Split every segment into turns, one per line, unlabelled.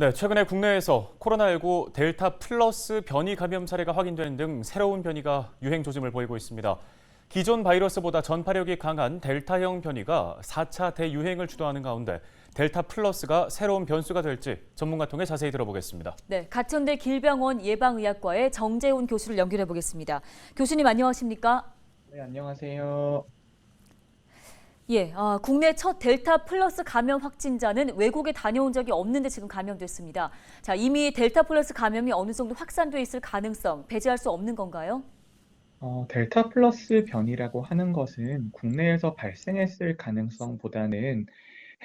네, 최근에 국내에서 코로나19 델타 플러스 변이 감염 사례가 확인되는 등 새로운 변이가 유행 조짐을 보이고 있습니다. 기존 바이러스보다 전파력이 강한 델타형 변이가 4차 대유행을 주도하는 가운데 델타 플러스가 새로운 변수가 될지 전문가 통해 자세히 들어보겠습니다.
네, 가천대 길병원 예방의학과의 정재훈 교수를 연결해 보겠습니다. 교수님 안녕하십니까?
네, 안녕하세요.
국내 첫 델타 플러스 감염 확진자는 외국에 다녀온 적이 없는데 지금 감염됐습니다. 자, 이미 델타 플러스 감염이 어느 정도 확산돼 있을 가능성 배제할 수 없는 건가요?
델타 플러스 변이라고 하는 것은 국내에서 발생했을 가능성보다는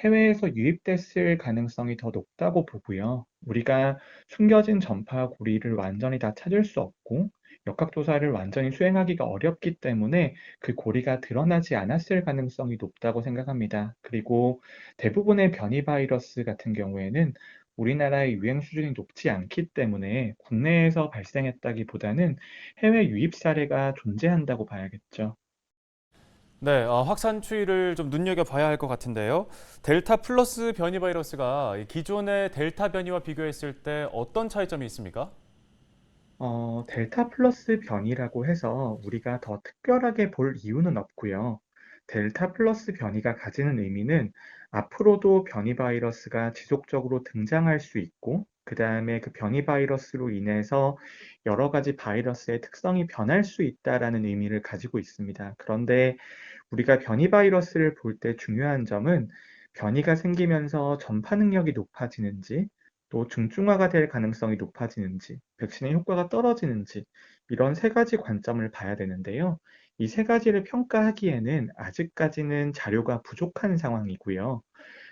해외에서 유입됐을 가능성이 더 높다고 보고요. 우리가 숨겨진 전파 고리를 완전히 다 찾을 수 없고 역학조사를 완전히 수행하기가 어렵기 때문에 그 고리가 드러나지 않았을 가능성이 높다고 생각합니다. 그리고 대부분의 변이 바이러스 같은 경우에는 우리나라의 유행 수준이 높지 않기 때문에 국내에서 발생했다기보다는 해외 유입 사례가 존재한다고 봐야겠죠.
네, 확산 추이를 좀 눈여겨봐야 할 것 같은데요. 델타 플러스 변이 바이러스가 기존의 델타 변이와 비교했을 때 어떤 차이점이 있습니까?
델타 플러스 변이라고 해서 우리가 더 특별하게 볼 이유는 없고요. 델타 플러스 변이가 가지는 의미는 앞으로도 변이 바이러스가 지속적으로 등장할 수 있고, 그 다음에 그 변이 바이러스로 인해서 여러 가지 바이러스의 특성이 변할 수 있다라는 의미를 가지고 있습니다. 그런데 우리가 변이 바이러스를 볼 때 중요한 점은 변이가 생기면서 전파 능력이 높아지는지, 또 중증화가 될 가능성이 높아지는지, 백신의 효과가 떨어지는지, 이런 세 가지 관점을 봐야 되는데요. 이 세 가지를 평가하기에는 아직까지는 자료가 부족한 상황이고요.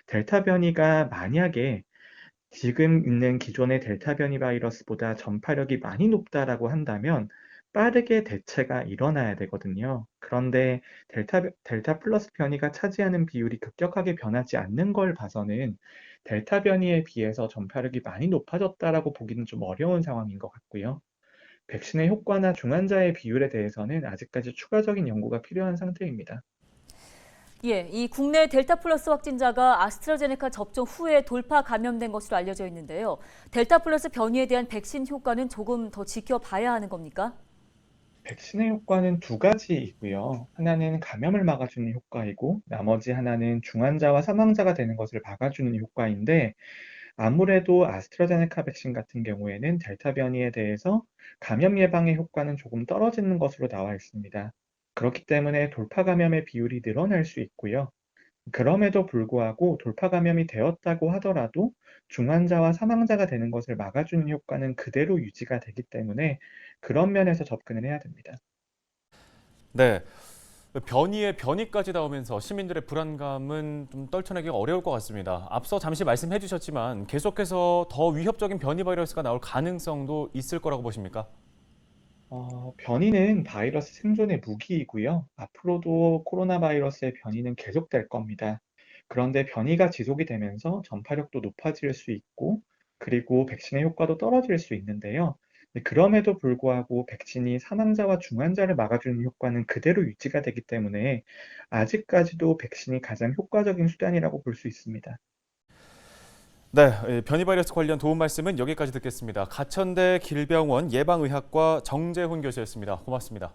델타 변이가 만약에 지금 있는 기존의 델타 변이 바이러스보다 전파력이 많이 높다라고 한다면 빠르게 대체가 일어나야 되거든요. 그런데 델타 플러스 변이가 차지하는 비율이 급격하게 변하지 않는 걸 봐서는 델타 변이에 비해서 전파력이 많이 높아졌다라고 보기는 좀 어려운 상황인 것 같고요. 백신의 효과나 중환자의 비율에 대해서는 아직까지 추가적인 연구가 필요한 상태입니다.
이 국내 델타 플러스 확진자가 아스트라제네카 접종 후에 돌파 감염된 것으로 알려져 있는데요. 델타 플러스 변이에 대한 백신 효과는 조금 더 지켜봐야 하는 겁니까?
백신의 효과는 두 가지이고요. 하나는 감염을 막아주는 효과이고, 나머지 하나는 중환자와 사망자가 되는 것을 막아주는 효과인데, 아무래도 아스트라제네카 백신 같은 경우에는 델타 변이에 대해서 감염 예방의 효과는 조금 떨어지는 것으로 나와 있습니다. 그렇기 때문에 돌파 감염의 비율이 늘어날 수 있고요. 그럼에도 불구하고 돌파 감염이 되었다고 하더라도 중환자와 사망자가 되는 것을 막아주는 효과는 그대로 유지가 되기 때문에 그런 면에서 접근을 해야 됩니다.
네, 변이에 변이까지 나오면서 시민들의 불안감은 좀 떨쳐내기가 어려울 것 같습니다. 앞서 잠시 말씀해 주셨지만 계속해서 더 위협적인 변이 바이러스가 나올 가능성도 있을 거라고 보십니까?
변이는 바이러스 생존의 무기이고요. 앞으로도 코로나 바이러스의 변이는 계속될 겁니다. 그런데 변이가 지속이 되면서 전파력도 높아질 수 있고, 그리고 백신의 효과도 떨어질 수 있는데요. 그럼에도 불구하고 백신이 사망자와 중환자를 막아주는 효과는 그대로 유지가 되기 때문에 아직까지도 백신이 가장 효과적인 수단이라고 볼 수 있습니다.
네, 변이 바이러스 관련 도움 말씀은 여기까지 듣겠습니다. 가천대 길병원 예방의학과 정재훈 교수였습니다. 고맙습니다.